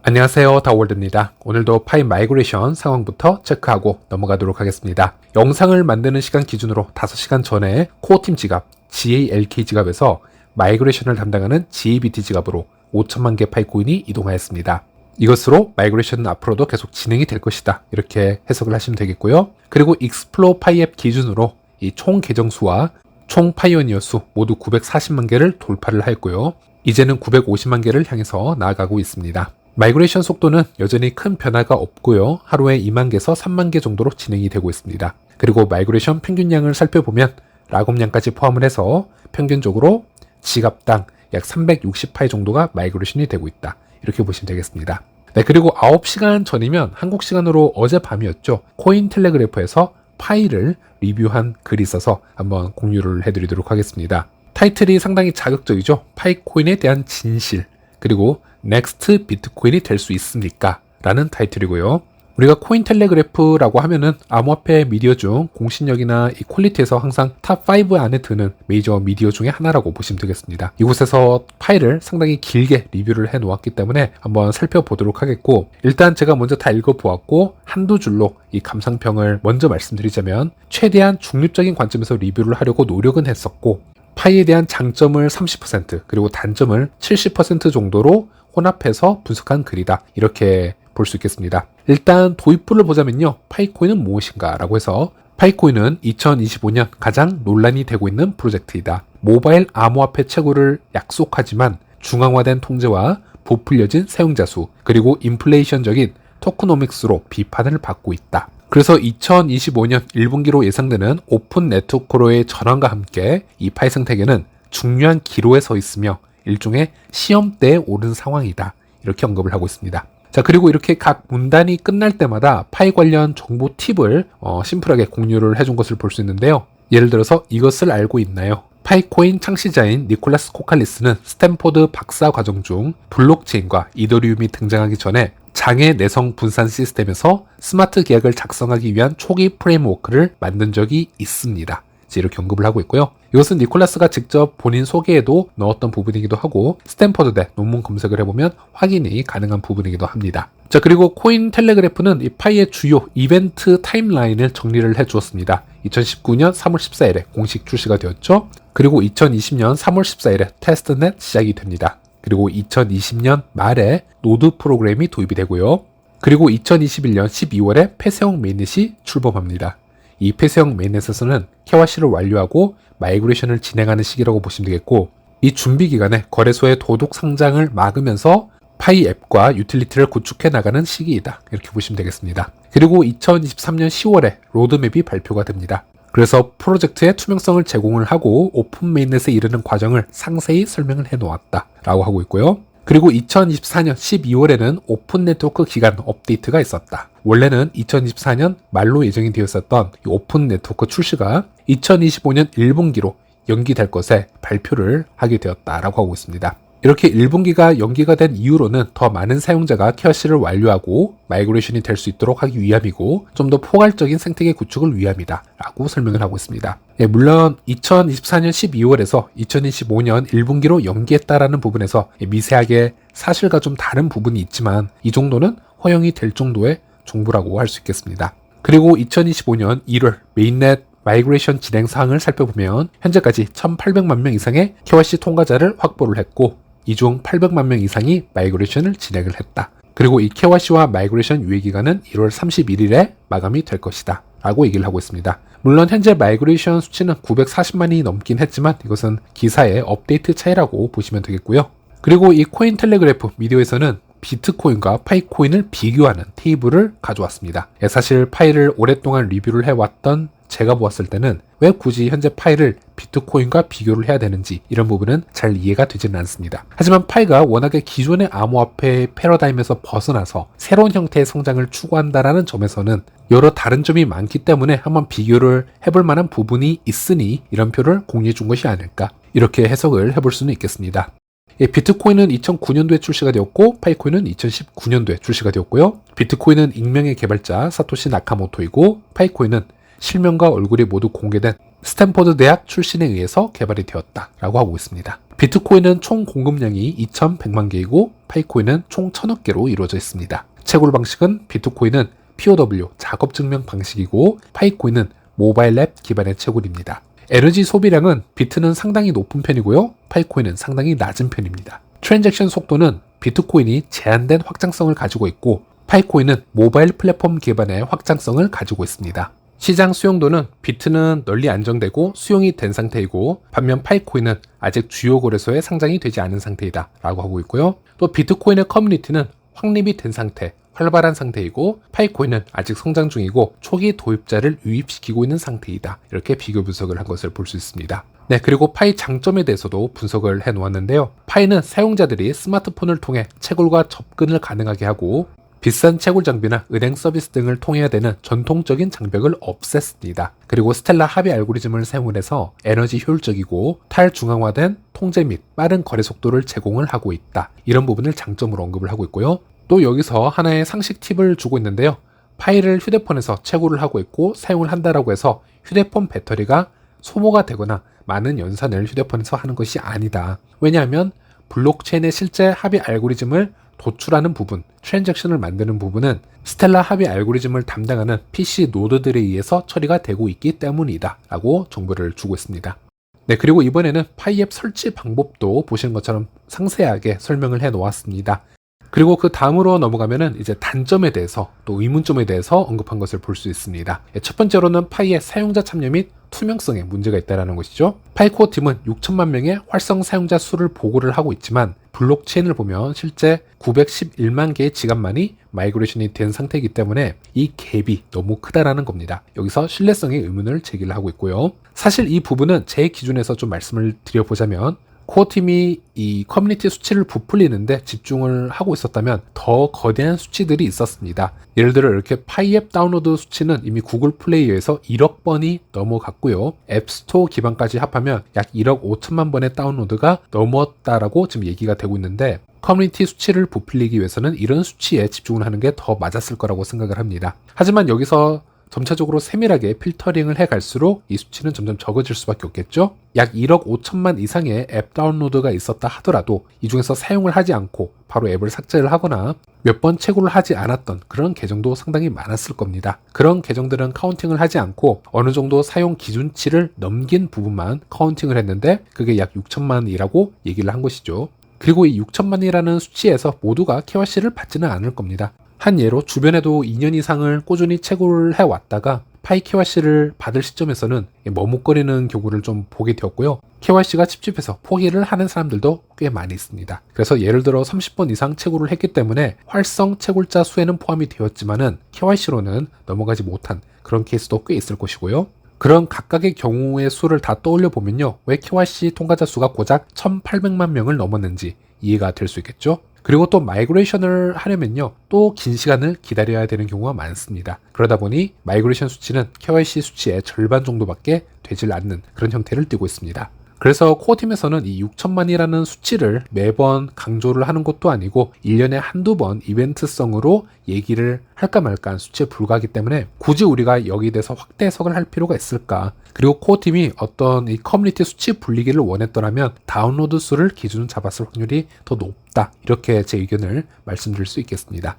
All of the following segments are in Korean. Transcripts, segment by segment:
안녕하세요, 다월드입니다. 오늘도 파이 마이그레이션 상황부터 체크하고 넘어가도록 하겠습니다. 영상을 만드는 시간 기준으로 5시간 전에 코어팀 지갑 GALK 지갑에서 마이그레이션을 담당하는 GABT 지갑으로 5천만 개 파이코인이 이동하였습니다. 이것으로 마이그레이션은 앞으로도 계속 진행이 될 것이다, 이렇게 해석을 하시면 되겠고요. 그리고 익스플로어 파이 앱 기준으로 이 총 계정 수와 총 파이오니어 수 모두 940만 개를 돌파를 하였고요. 이제는 950만 개를 향해서 나아가고 있습니다. 마이그레이션 속도는 여전히 큰 변화가 없고요. 하루에 2만 개에서 3만 개 정도로 진행이 되고 있습니다. 그리고 마이그레이션 평균량을 살펴보면 라곰량까지 포함을 해서 평균적으로 지갑당 약 360파이 정도가 마이그레이션이 되고 있다, 이렇게 보시면 되겠습니다. 네, 그리고 9시간 전이면 한국 시간으로 어젯밤이었죠. 코인텔레그래프에서 파이를 리뷰한 글이 있어서 한번 공유를 해드리도록 하겠습니다. 타이틀이 상당히 자극적이죠. 파이코인에 대한 진실, 그리고 넥스트 비트코인이 될 수 있습니까? 라는 타이틀이고요. 우리가 코인텔레그래프라고 하면은 암호화폐 미디어 중 공신력이나 이 퀄리티에서 항상 탑5 안에 드는 메이저 미디어 중에 하나라고 보시면 되겠습니다. 이곳에서 파일을 상당히 길게 리뷰를 해 놓았기 때문에 한번 살펴보도록 하겠고, 일단 제가 먼저 다 읽어보았고 한두 줄로 이 감상평을 먼저 말씀드리자면, 최대한 중립적인 관점에서 리뷰를 하려고 노력은 했었고, 파이에 대한 장점을 30% 그리고 단점을 70% 정도로 혼합해서 분석한 글이다, 이렇게 볼 수 있겠습니다. 일단 도입부를 보자면요, 파이코인은 무엇인가 라고 해서, 파이코인은 2025년 가장 논란이 되고 있는 프로젝트이다. 모바일 암호화폐 채굴을 약속하지만 중앙화된 통제와 부풀려진 사용자 수, 그리고 인플레이션적인 토크노믹스로 비판을 받고 있다. 그래서 2025년 1분기로 예상되는 오픈 네트워크로의 전환과 함께 이 파이 생태계는 중요한 기로에 서 있으며 일종의 시험대에 오른 상황이다, 이렇게 언급을 하고 있습니다. 자, 그리고 이렇게 각 문단이 끝날 때마다 파이 관련 정보 팁을 심플하게 공유를 해준 것을 볼 수 있는데요. 예를 들어서 이것을 알고 있나요? 파이코인 창시자인 니콜라스 코칼리스는 스탠포드 박사 과정 중 블록체인과 이더리움이 등장하기 전에 장애 내성 분산 시스템에서 스마트 계약을 작성하기 위한 초기 프레임워크를 만든 적이 있습니다, 이렇게 언급을 하고 있고요. 이것은 니콜라스가 직접 본인 소개에도 넣었던 부분이기도 하고, 스탠퍼드대 논문 검색을 해보면 확인이 가능한 부분이기도 합니다. 자, 그리고 코인텔레그래프는 이 파이의 주요 이벤트 타임라인을 정리를 해주었습니다. 2019년 3월 14일에 공식 출시가 되었죠. 그리고 2020년 3월 14일에 테스트넷 시작이 됩니다. 그리고 2020년 말에 노드 프로그램이 도입이 되고요. 그리고 2021년 12월에 폐쇄형 메인넷이 출범합니다. 이 폐쇄형 메인넷에서는 KYC를 완료하고 마이그레이션을 진행하는 시기라고 보시면 되겠고, 이 준비 기간에 거래소의 도둑 상장을 막으면서 파이 앱과 유틸리티를 구축해 나가는 시기이다, 이렇게 보시면 되겠습니다. 그리고 2023년 10월에 로드맵이 발표가 됩니다. 그래서 프로젝트의 투명성을 제공을 하고 오픈 메인넷에 이르는 과정을 상세히 설명을 해 놓았다 라고 하고 있고요. 그리고 2024년 12월에는 오픈 네트워크 기간 업데이트가 있었다. 원래는 2024년 말로 예정이 되었었던 이 오픈 네트워크 출시가 2025년 1분기로 연기될 것에 발표를 하게 되었다라고 하고 있습니다. 이렇게 1분기가 연기가 된 이유로는 더 많은 사용자가 KYC를 완료하고 마이그레이션이 될 수 있도록 하기 위함이고, 좀 더 포괄적인 생태계 구축을 위함이다 라고 설명을 하고 있습니다. 물론 2024년 12월에서 2025년 1분기로 연기했다라는 부분에서 미세하게 사실과 좀 다른 부분이 있지만, 이 정도는 허용이 될 정도의 정보라고 할 수 있겠습니다. 그리고 2025년 1월 메인넷 마이그레이션 진행 사항을 살펴보면 현재까지 1,800만 명 이상의 KYC 통과자를 확보를 했고, 이 중 800만 명 이상이 마이그레이션을 진행을 했다. 그리고 이 KYC와 마이그레이션 유예기간은 1월 31일에 마감이 될 것이다 라고 얘기를 하고 있습니다. 물론 현재 마이그레이션 수치는 940만이 넘긴 했지만 이것은 기사의 업데이트 차이라고 보시면 되겠고요. 그리고 이 코인텔레그래프 미디어에서는 비트코인과 파이코인을 비교하는 테이블을 가져왔습니다. 사실 파이를 오랫동안 리뷰를 해왔던 제가 보았을 때는 왜 굳이 현재 파이를 비트코인과 비교를 해야 되는지, 이런 부분은 잘 이해가 되지는 않습니다. 하지만 파이가 워낙에 기존의 암호화폐 패러다임에서 벗어나서 새로운 형태의 성장을 추구한다라는 점에서는 여러 다른 점이 많기 때문에 한번 비교를 해볼 만한 부분이 있으니 이런 표를 공유해 준 것이 아닐까, 이렇게 해석을 해볼 수는 있겠습니다. 비트코인은 2009년도에 출시가 되었고 파이코인은 2019년도에 출시가 되었고요. 비트코인은 익명의 개발자 사토시 나카모토이고, 파이코인은 실명과 얼굴이 모두 공개된 스탠포드 대학 출신에 의해서 개발이 되었다라고 하고 있습니다. 비트코인은 총 공급량이 2100만 개이고 파이코인은 총 1000억 개로 이루어져 있습니다. 채굴 방식은 비트코인은 POW 작업 증명 방식이고 파이코인은 모바일 앱 기반의 채굴입니다. 에너지 소비량은 비트는 상당히 높은 편이고요. 파이코인은 상당히 낮은 편입니다. 트랜잭션 속도는 비트코인이 제한된 확장성을 가지고 있고 파이코인은 모바일 플랫폼 기반의 확장성을 가지고 있습니다. 시장 수용도는 비트는 널리 안정되고 수용이 된 상태이고 반면 파이코인은 아직 주요 거래소에 상장이 되지 않은 상태이다 라고 하고 있고요. 또 비트코인의 커뮤니티는 확립이 된 상태, 활발한 상태이고 파이코인은 아직 성장 중이고 초기 도입자를 유입시키고 있는 상태이다. 이렇게 비교 분석을 한 것을 볼 수 있습니다. 네, 그리고 파이 장점에 대해서도 분석을 해 놓았는데요. 파이는 사용자들이 스마트폰을 통해 채굴과 접근을 가능하게 하고 비싼 채굴 장비나 은행 서비스 등을 통해야 되는 전통적인 장벽을 없앴습니다. 그리고 스텔라 합의 알고리즘을 사용을 해서 에너지 효율적이고 탈중앙화된 통제 및 빠른 거래 속도를 제공을 하고 있다. 이런 부분을 장점으로 언급을 하고 있고요. 또 여기서 하나의 상식 팁을 주고 있는데요. 파이를 휴대폰에서 채굴을 하고 있고 사용을 한다라고 해서 휴대폰 배터리가 소모가 되거나 많은 연산을 휴대폰에서 하는 것이 아니다. 왜냐하면 블록체인의 실제 합의 알고리즘을 도출하는 부분, 트랜잭션을 만드는 부분은 스텔라 합의 알고리즘을 담당하는 PC 노드들에 의해서 처리가 되고 있기 때문이다 라고 정보를 주고 있습니다. 네, 그리고 이번에는 파이앱 설치 방법도 보시는 것처럼 상세하게 설명을 해 놓았습니다. 그리고 그 다음으로 넘어가면은 이제 단점에 대해서 또 의문점에 대해서 언급한 것을 볼 수 있습니다. 첫 번째로는 파이의 사용자 참여 및 투명성에 문제가 있다는 것이죠. 파이코어 팀은 6천만 명의 활성 사용자 수를 보고를 하고 있지만 블록체인을 보면 실제 911만 개의 지갑만이 마이그레이션이 된 상태이기 때문에 이 갭이 너무 크다라는 겁니다. 여기서 신뢰성의 의문을 제기를 하고 있고요. 사실 이 부분은 제 기준에서 좀 말씀을 드려보자면 코어팀이 이 커뮤니티 수치를 부풀리는데 집중을 하고 있었다면 더 거대한 수치들이 있었습니다. 예를 들어 이렇게 파이앱 다운로드 수치는 이미 구글 플레이어에서 1억 번이 넘어갔고요. 앱스토어 기반까지 합하면 약 1억 5천만 번의 다운로드가 넘었다라고 지금 얘기가 되고 있는데 커뮤니티 수치를 부풀리기 위해서는 이런 수치에 집중을 하는 게 더 맞았을 거라고 생각을 합니다. 하지만 여기서 점차적으로 세밀하게 필터링을 해갈수록 이 수치는 점점 적어질 수밖에 없겠죠. 약 1억 5천만 이상의 앱 다운로드가 있었다 하더라도 이 중에서 사용을 하지 않고 바로 앱을 삭제를 하거나 몇 번 채굴을 하지 않았던 그런 계정도 상당히 많았을 겁니다. 그런 계정들은 카운팅을 하지 않고 어느 정도 사용 기준치를 넘긴 부분만 카운팅을 했는데 그게 약 6천만이라고 얘기를 한 것이죠. 그리고 이 6천만이라는 수치에서 모두가 KYC를 받지는 않을 겁니다. 한 예로 주변에도 2년 이상을 꾸준히 채굴을 해왔다가 파이 KYC를 받을 시점에서는 머뭇거리는 경우를 좀 보게 되었고요. KYC가 찝찝해서 포기를 하는 사람들도 꽤 많이 있습니다. 그래서 예를 들어 30번 이상 채굴을 했기 때문에 활성 채굴자 수에는 포함이 되었지만은 KYC로는 넘어가지 못한 그런 케이스도 꽤 있을 것이고요. 그런 각각의 경우의 수를 다 떠올려 보면요. 왜 KYC 통과자 수가 고작 1800만 명을 넘었는지 이해가 될 수 있겠죠. 그리고 또 마이그레이션을 하려면요. 또 긴 시간을 기다려야 되는 경우가 많습니다. 그러다 보니 마이그레이션 수치는 KYC 수치의 절반 정도밖에 되질 않는 그런 형태를 띠고 있습니다. 그래서 코어팀에서는 이 6천만이라는 수치를 매번 강조를 하는 것도 아니고 1년에 한두 번 이벤트성으로 얘기를 할까 말까 한 수치에 불과하기 때문에 굳이 우리가 여기에 대해서 확대 해석을 할 필요가 있을까. 그리고 코어팀이 어떤 이 커뮤니티 수치 불리기를 원했더라면 다운로드 수를 기준 잡았을 확률이 더 높다. 이렇게 제 의견을 말씀드릴 수 있겠습니다.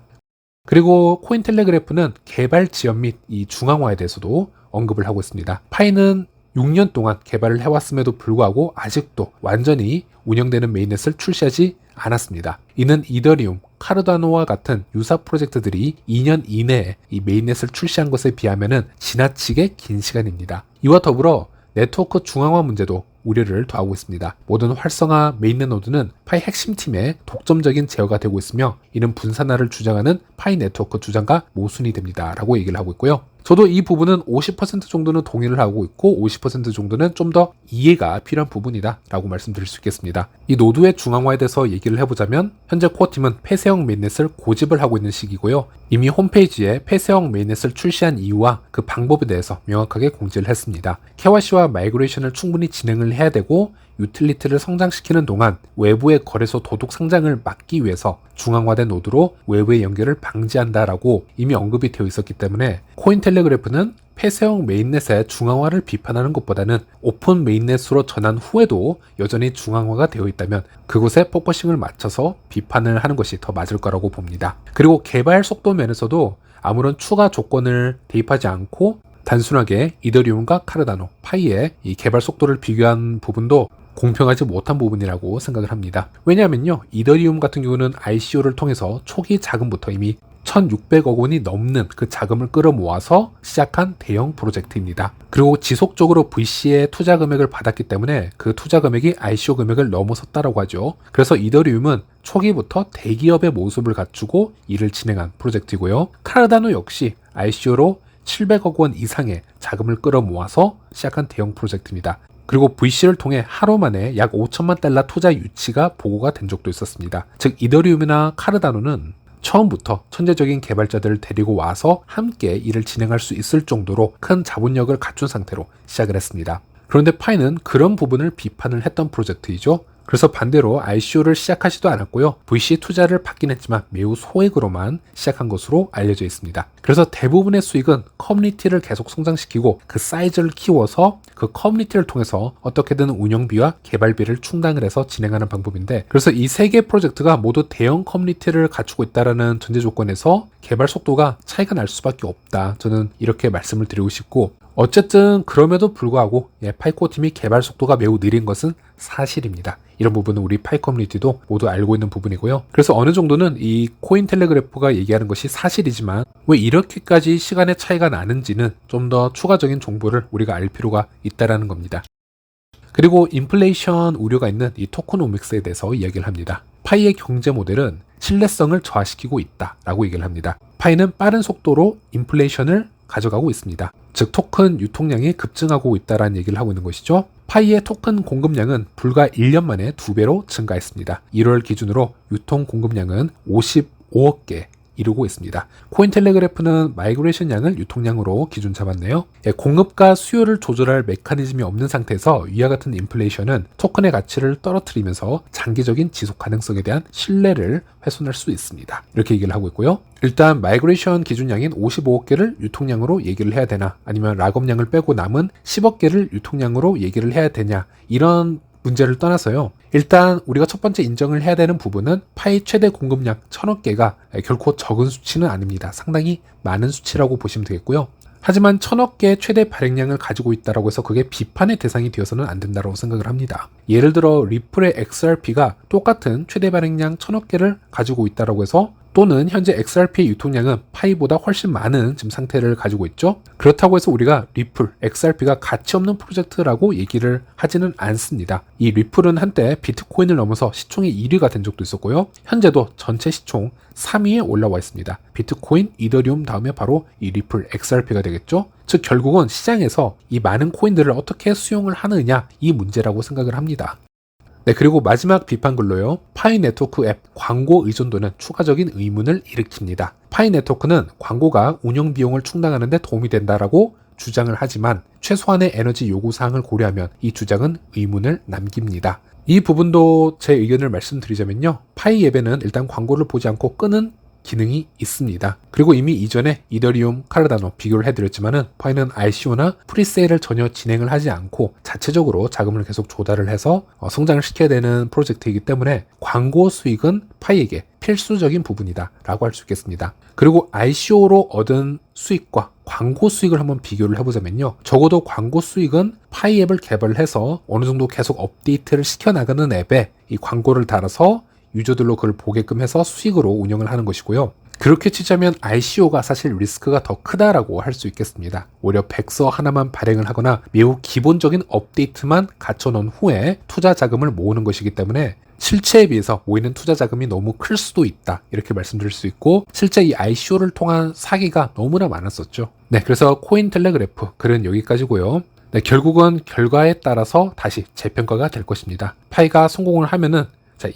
그리고 코인텔레그래프는 개발 지연 및 이 중앙화에 대해서도 언급을 하고 있습니다. 파이는 6년 동안 개발을 해왔음에도 불구하고 아직도 완전히 운영되는 메인넷을 출시하지 않았습니다. 이는 이더리움, 카르다노와 같은 유사 프로젝트들이 2년 이내에 이 메인넷을 출시한 것에 비하면 지나치게 긴 시간입니다. 이와 더불어 네트워크 중앙화 문제도 우려를 더하고 있습니다. 모든 활성화 메인넷 노드는 파이 핵심팀의 독점적인 제어가 되고 있으며 이는 분산화를 주장하는 파이 네트워크 주장과 모순이 됩니다. 라고 얘기를 하고 있고요. 저도 이 부분은 50% 정도는 동의를 하고 있고 50% 정도는 좀 더 이해가 필요한 부분이다 라고 말씀드릴 수 있겠습니다. 이 노드의 중앙화에 대해서 얘기를 해보자면 현재 코어팀은 폐쇄형 메인넷을 고집을 하고 있는 시기고요. 이미 홈페이지에 폐쇄형 메인넷을 출시한 이유와 그 방법에 대해서 명확하게 공지를 했습니다. KYC와 마이그레이션을 충분히 진행을 해야 되고 유틸리티를 성장시키는 동안 외부의 거래소 도둑 상장을 막기 위해서 중앙화된 노드로 외부의 연결을 방지한다라고 이미 언급이 되어 있었기 때문에 코인텔레그래프는 폐쇄형 메인넷의 중앙화를 비판하는 것보다는 오픈 메인넷으로 전환 후에도 여전히 중앙화가 되어 있다면 그곳에 포커싱을 맞춰서 비판을 하는 것이 더 맞을 거라고 봅니다. 그리고 개발 속도 면에서도 아무런 추가 조건을 대입하지 않고 단순하게 이더리움과 카르다노, 파이의 이 개발 속도를 비교한 부분도 공평하지 못한 부분이라고 생각을 합니다. 왜냐하면요, 이더리움 같은 경우는 ICO를 통해서 초기 자금부터 이미 1,600억 원이 넘는 그 자금을 끌어모아서 시작한 대형 프로젝트입니다. 그리고 지속적으로 VC의 투자 금액을 받았기 때문에 그 투자 금액이 ICO 금액을 넘어섰다라고 하죠. 그래서 이더리움은 초기부터 대기업의 모습을 갖추고 일을 진행한 프로젝트이고요. 카르다노 역시 ICO로 700억 원 이상의 자금을 끌어모아서 시작한 대형 프로젝트입니다. 그리고 VC를 통해 하루 만에 약 5천만 달러 투자 유치가 보고가 된 적도 있었습니다. 즉 이더리움이나 카르다노는 처음부터 천재적인 개발자들을 데리고 와서 함께 일을 진행할 수 있을 정도로 큰 자본력을 갖춘 상태로 시작을 했습니다. 그런데 파이는 그런 부분을 비판을 했던 프로젝트이죠. 그래서 반대로 ICO를 시작하지도 않았고요. VC 투자를 받긴 했지만 매우 소액으로만 시작한 것으로 알려져 있습니다. 그래서 대부분의 수익은 커뮤니티를 계속 성장시키고 그 사이즈를 키워서 그 커뮤니티를 통해서 어떻게든 운영비와 개발비를 충당을 해서 진행하는 방법인데, 그래서 이 세 개 프로젝트가 모두 대형 커뮤니티를 갖추고 있다는 전제 조건에서 개발 속도가 차이가 날 수밖에 없다. 저는 이렇게 말씀을 드리고 싶고, 어쨌든 그럼에도 불구하고 파이코 팀이 개발 속도가 매우 느린 것은 사실입니다. 이런 부분은 우리 파이 커뮤니티도 모두 알고 있는 부분이고요. 그래서 어느 정도는 이 코인텔레그래프가 얘기하는 것이 사실이지만 왜 이렇게까지 시간의 차이가 나는지는 좀 더 추가적인 정보를 우리가 알 필요가 있다는 겁니다. 그리고 인플레이션 우려가 있는 이 토크노믹스에 대해서 이야기를 합니다. 파이의 경제 모델은 신뢰성을 저하시키고 있다라고 얘기를 합니다. 파이는 빠른 속도로 인플레이션을 가져가고 있습니다. 즉 토큰 유통량이 급증하고 있다는 얘기를 하고 있는 것이죠. 파이의 토큰 공급량은 불과 1년 만에 2배로 증가했습니다. 1월 기준으로 유통 공급량은 55억 개 이루고 있습니다. 코인텔레그래프는 마이그레이션 양을 유통량으로 기준 잡았네요. 공급과 수요를 조절할 메커니즘이 없는 상태에서 위와 같은 인플레이션은 토큰의 가치를 떨어뜨리면서 장기적인 지속 가능성에 대한 신뢰를 훼손할 수 있습니다. 이렇게 얘기를 하고 있고요. 일단 마이그레이션 기준량인 55억 개를 유통량으로 얘기를 해야 되나, 아니면 락업량을 빼고 남은 10억 개를 유통량으로 얘기를 해야 되냐, 이런 문제를 떠나서요. 일단 우리가 첫 번째 인정을 해야 되는 부분은 파이 최대 공급량 1000억 개가 결코 적은 수치는 아닙니다. 상당히 많은 수치라고 보시면 되겠고요. 하지만 1000억 개의 최대 발행량을 가지고 있다고 해서 그게 비판의 대상이 되어서는 안 된다고 생각을 합니다. 예를 들어 리플의 XRP가 똑같은 최대 발행량 1000억 개를 가지고 있다고 해서, 또는 현재 XRP의 유통량은 파이보다 훨씬 많은 지금 상태를 가지고 있죠. 그렇다고 해서 우리가 리플, XRP가 가치 없는 프로젝트라고 얘기를 하지는 않습니다. 이 리플은 한때 비트코인을 넘어서 시총의 1위가 된 적도 있었고요. 현재도 전체 시총 3위에 올라와 있습니다. 비트코인, 이더리움 다음에 바로 이 리플, XRP가 되겠죠. 즉 결국은 시장에서 이 많은 코인들을 어떻게 수용을 하느냐, 이 문제라고 생각을 합니다. 네, 그리고 마지막 비판글로요. 파이 네트워크 앱 광고 의존도는 추가적인 의문을 일으킵니다. 파이 네트워크는 광고가 운영 비용을 충당하는 데 도움이 된다라고 주장을 하지만 최소한의 에너지 요구 사항을 고려하면 이 주장은 의문을 남깁니다. 이 부분도 제 의견을 말씀드리자면요. 파이 앱에는 일단 광고를 보지 않고 끄는 기능이 있습니다. 그리고 이미 이전에 이더리움, 카르다노 비교를 해드렸지만은 파이는 ICO나 프리세일을 전혀 진행을 하지 않고 자체적으로 자금을 계속 조달을 해서 성장을 시켜야 되는 프로젝트이기 때문에 광고 수익은 파이에게 필수적인 부분이다 라고 할 수 있겠습니다. 그리고 ICO로 얻은 수익과 광고 수익을 한번 비교를 해보자면요. 적어도 광고 수익은 파이 앱을 개발을 해서 어느 정도 계속 업데이트를 시켜나가는 앱에 이 광고를 달아서 유저들로 그걸 보게끔 해서 수익으로 운영을 하는 것이고요. 그렇게 치자면 ICO가 사실 리스크가 더 크다라고 할 수 있겠습니다. 오히려 백서 하나만 발행을 하거나 매우 기본적인 업데이트만 갖춰놓은 후에 투자 자금을 모으는 것이기 때문에 실체에 비해서 모이는 투자 자금이 너무 클 수도 있다, 이렇게 말씀드릴 수 있고, 실제 이 ICO를 통한 사기가 너무나 많았었죠. 네, 그래서 코인텔레그래프 글은 여기까지고요. 네, 결국은 결과에 따라서 다시 재평가가 될 것입니다. 파이가 성공을 하면은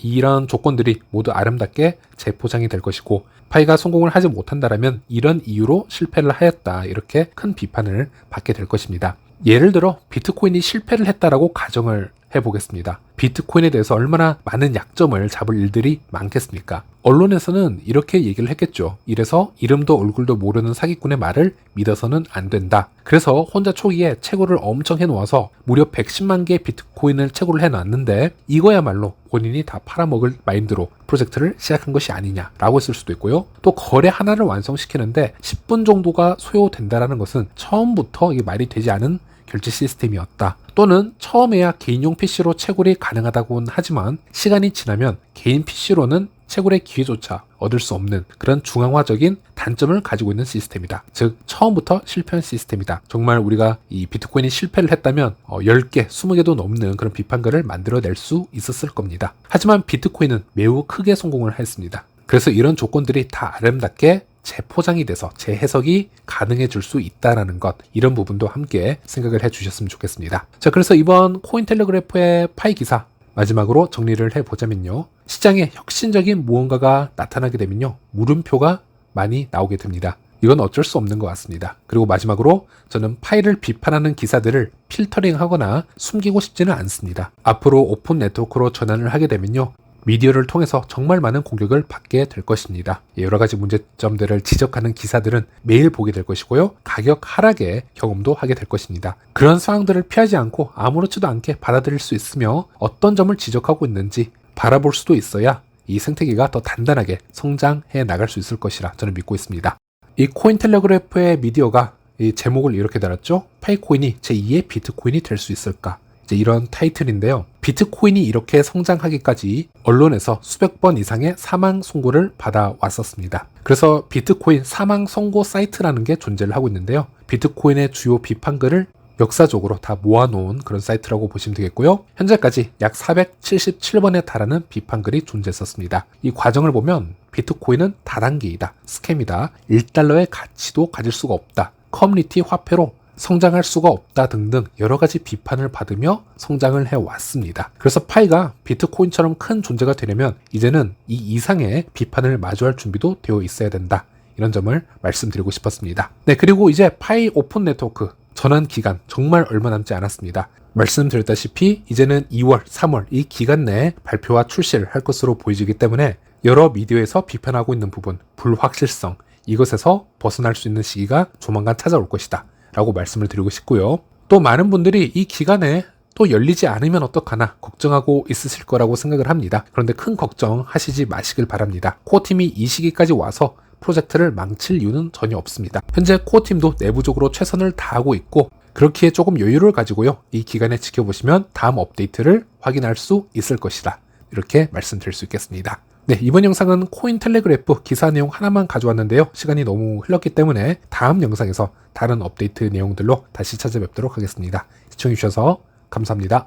이런 조건들이 모두 아름답게 재포장이 될 것이고, 파이가 성공을 하지 못한다면 이런 이유로 실패를 하였다, 이렇게 큰 비판을 받게 될 것입니다. 예를 들어 비트코인이 실패를 했다라고 가정을 해보겠습니다. 비트코인에 대해서 얼마나 많은 약점을 잡을 일들이 많겠습니까? 언론에서는 이렇게 얘기를 했겠죠. 이래서 이름도 얼굴도 모르는 사기꾼의 말을 믿어서는 안 된다. 그래서 혼자 초기에 채굴을 엄청 해놓아서 무려 110만 개의 비트코인을 채굴을 해놨는데 이거야말로 본인이 다 팔아먹을 마인드로 프로젝트를 시작한 것이 아니냐라고 했을 수도 있고요. 또 거래 하나를 완성시키는데 10분 정도가 소요된다는 것은 처음부터 이게 말이 되지 않은 결제 시스템이었다. 또는 처음에야 개인용 PC로 채굴이 가능하다고는 하지만 시간이 지나면 개인 PC로는 채굴의 기회조차 얻을 수 없는 그런 중앙화적인 단점을 가지고 있는 시스템이다. 즉 처음부터 실패한 시스템이다. 정말 우리가 이 비트코인이 실패를 했다면 10개, 20개도 넘는 그런 비판글을 만들어낼 수 있었을 겁니다. 하지만 비트코인은 매우 크게 성공을 했습니다. 그래서 이런 조건들이 다 아름답게 재포장이 돼서 재해석이 가능해질 수 있다는 것, 이런 부분도 함께 생각을 해주셨으면 좋겠습니다. 자, 그래서 이번 코인텔레그래프의 파이 기사 마지막으로 정리를 해보자면요. 시장에 혁신적인 무언가가 나타나게 되면요. 물음표가 많이 나오게 됩니다. 이건 어쩔 수 없는 것 같습니다. 그리고 마지막으로 저는 파이를 비판하는 기사들을 필터링하거나 숨기고 싶지는 않습니다. 앞으로 오픈 네트워크로 전환을 하게 되면요. 미디어를 통해서 정말 많은 공격을 받게 될 것입니다. 여러 가지 문제점들을 지적하는 기사들은 매일 보게 될 것이고요. 가격 하락의 경험도 하게 될 것입니다. 그런 상황들을 피하지 않고 아무렇지도 않게 받아들일 수 있으며 어떤 점을 지적하고 있는지 바라볼 수도 있어야 이 생태계가 더 단단하게 성장해 나갈 수 있을 것이라 저는 믿고 있습니다. 이 코인텔레그래프의 미디어가 이 제목을 이렇게 달았죠. 파이코인이 제2의 비트코인이 될 수 있을까? 이제 이런 타이틀인데요. 비트코인이 이렇게 성장하기까지 언론에서 수백 번 이상의 사망 선고를 받아왔었습니다. 그래서 비트코인 사망 선고 사이트라는 게 존재를 하고 있는데요. 비트코인의 주요 비판글을 역사적으로 다 모아놓은 그런 사이트라고 보시면 되겠고요. 현재까지 약 477번에 달하는 비판글이 존재했었습니다. 이 과정을 보면 비트코인은 다단계이다, 스캠이다, 1달러의 가치도 가질 수가 없다, 커뮤니티 화폐로 성장할 수가 없다 등등 여러 가지 비판을 받으며 성장을 해왔습니다. 그래서 파이가 비트코인처럼 큰 존재가 되려면 이제는 이 이상의 비판을 마주할 준비도 되어 있어야 된다. 이런 점을 말씀드리고 싶었습니다. 네, 그리고 이제 파이 오픈 네트워크 전환 기간 정말 얼마 남지 않았습니다. 말씀드렸다시피 이제는 2월, 3월 이 기간 내에 발표와 출시를 할 것으로 보여지기 때문에 여러 미디어에서 비판하고 있는 부분, 불확실성, 이것에서 벗어날 수 있는 시기가 조만간 찾아올 것이다 라고 말씀을 드리고 싶고요. 또 많은 분들이 이 기간에 또 열리지 않으면 어떡하나 걱정하고 있으실 거라고 생각을 합니다. 그런데 큰 걱정하시지 마시길 바랍니다. 코어팀이 이 시기까지 와서 프로젝트를 망칠 이유는 전혀 없습니다. 현재 코어팀도 내부적으로 최선을 다하고 있고 그렇기에 조금 여유를 가지고요. 이 기간에 지켜보시면 다음 업데이트를 확인할 수 있을 것이다. 이렇게 말씀드릴 수 있겠습니다. 네, 이번 영상은 코인텔레그래프 기사 내용 하나만 가져왔는데요. 시간이 너무 흘렀기 때문에 다음 영상에서 다른 업데이트 내용들로 다시 찾아뵙도록 하겠습니다. 시청해주셔서 감사합니다.